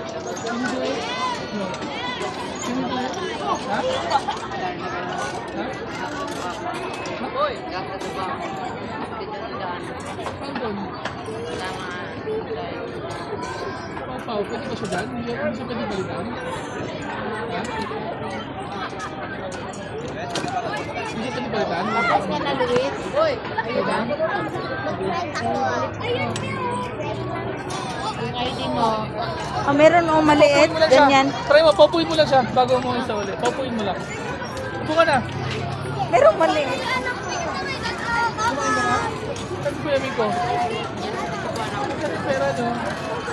Hindi. No. Hindi. Ha? Hoy, gasa na ba? Pinagdaan. Saan doon? Pau, pwede ba siya dyan? Hindi siya pwede balikan? Ha? Hindi siya pwede balikan? Tapos nga na, Luis. Hoy, Ito ba? yung ID mo. Oh, meron oh, maliit. Paupuin mo lang siya. Ganyan. Try mo, paupuin mo lang siya bago mo isa ulit. Paupuin mo lang. Upo ka na. Merong maliit. Kumain ka na? Sabi ko yamin ko. Sabi pera no?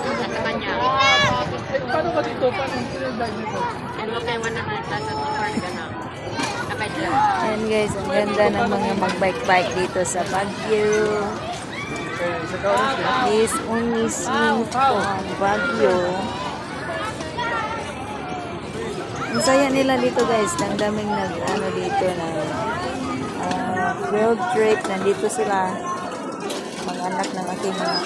Sa kanya. Eh, paano ka dito? Paano? Sino yung bag nito? Ano kayo man na nasa car ka na? Kapag lang. Ayan guys, ang ganda ng mga magbike-bike dito sa Baguio. This only seen from Baguio. Ang saya nila dito guys. Ang daming nag-ano dito na field trip. Nandito sila. Mga anak ng aking amo.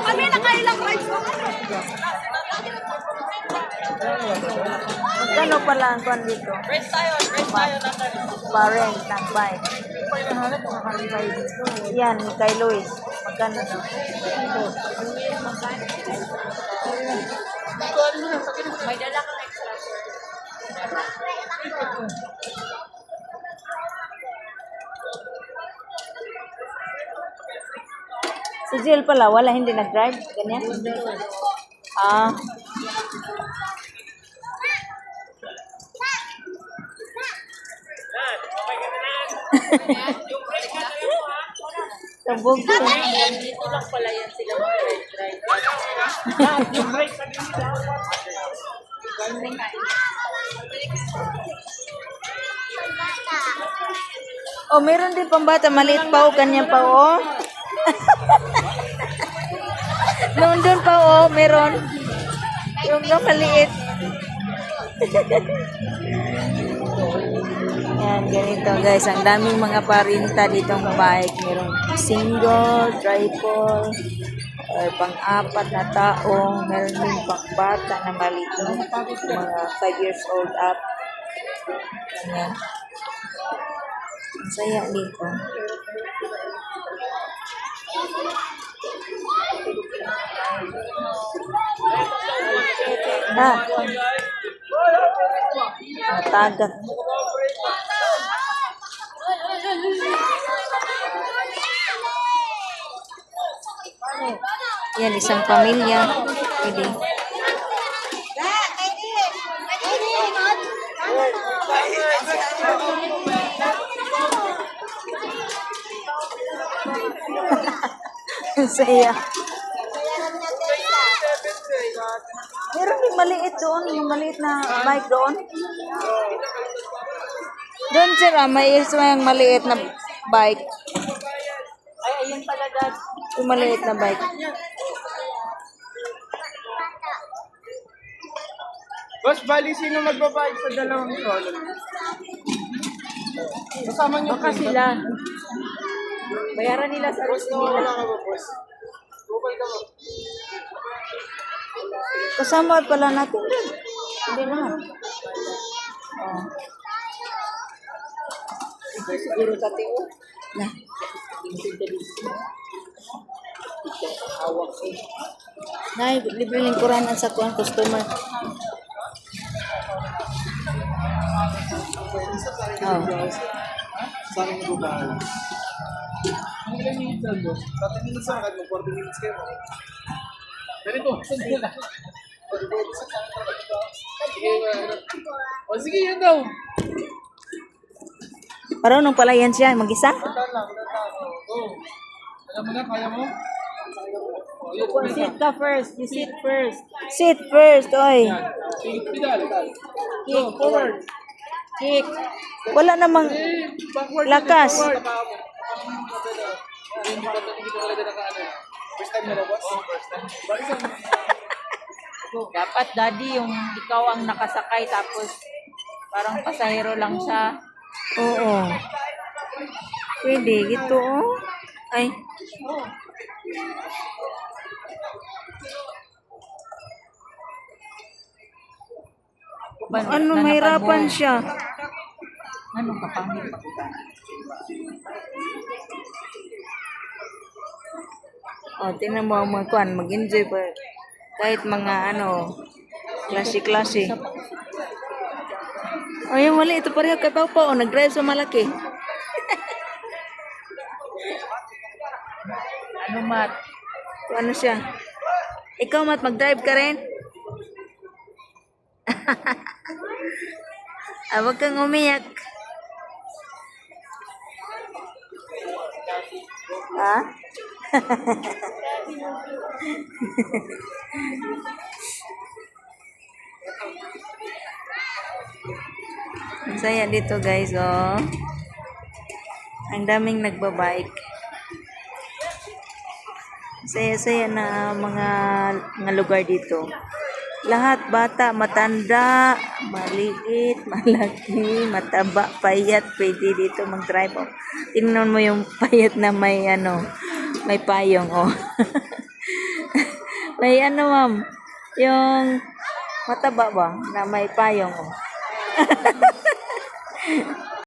Kami nakailang rides mo. Magkano pala ang kwan dito? Race tayo natin. Parent ng bike. Yan, kay Luis. Magkano daw? May dala kang extra. Si Jill pala, wala hindi nag-drive? Ganyan? Ah. Sabog ko. Dito lang pala yan sila mag-drive. Oh, meron din pambata. Maliit pa o, kanya pa o. Noon doon pa o, meron. Yung maliit. Yan, ganito guys. Ang daming mga parinta ditong bike. Merong single, triple, or pang-apat na taong. Meron din pang-bata na maliit. Mga 5 years old up. Ganyan. Ang saya dito. Ah. Matagat. Yan, isang pamilya. Pwede. Ang saya. Meron din maliit doon, yung maliit na bike doon. Doon sir, may isa yung maliit na bike. Ay, ayun pala dad. Yung maliit na bike. Boss, bali sino magbabike sa dalawang solo? Kasama niyo Baka sila. Bayaran nila sa Boss, wala ka ba, boss? Bukay ka mo. Kasama pala natin doon. Hindi naman. Oh. siguro dati o. Na. Hawak ko. Nay, libre lingkuranan sa kuang customer. Oh. Sa akin na bubahan. Ang ilang minutes lang, boss? 30 minutes lang, kahit mag 40 minutes kayo. Ganito, sandali lang. O sige, yan daw. Marunong pala yan siya, mag-isa? Punta lang. Go. Alam mo na, kaya mo? Sit ka first. You sit first. Sit first, oy. Pedal. Go, forward. Kick. Wala namang Backward. lakas. First time na ba, boss? First time. Dapat daddy yung ikaw ang nakasakay tapos Parang pasahero lang siya. Oo. Pwede, gito oh. Ay. Ano, mahirapan siya. Ano ka pangit pa kita? O, tingnan mo mga kuan, mag-enjoy pa. Kahit mga ano, klase-klase. O, yung mali, ito pareho kay Papa. O, nag-drive sa malaki. Ano mat? Kung ano siya. Ikaw, Mat, mag-drive ka rin? Huwag kang umiyak. Ha? Ang saya dito guys, oh. Ang daming nagbabike. Saya-saya na mga lugar dito. Lahat, bata, matanda, maliit, malaki, mataba, payat, pwede dito mag-drive. Oh. Tingnan mo yung payat na may ano, may payong, oh. May ano, ma'am, yung mataba ba na may payong, oh.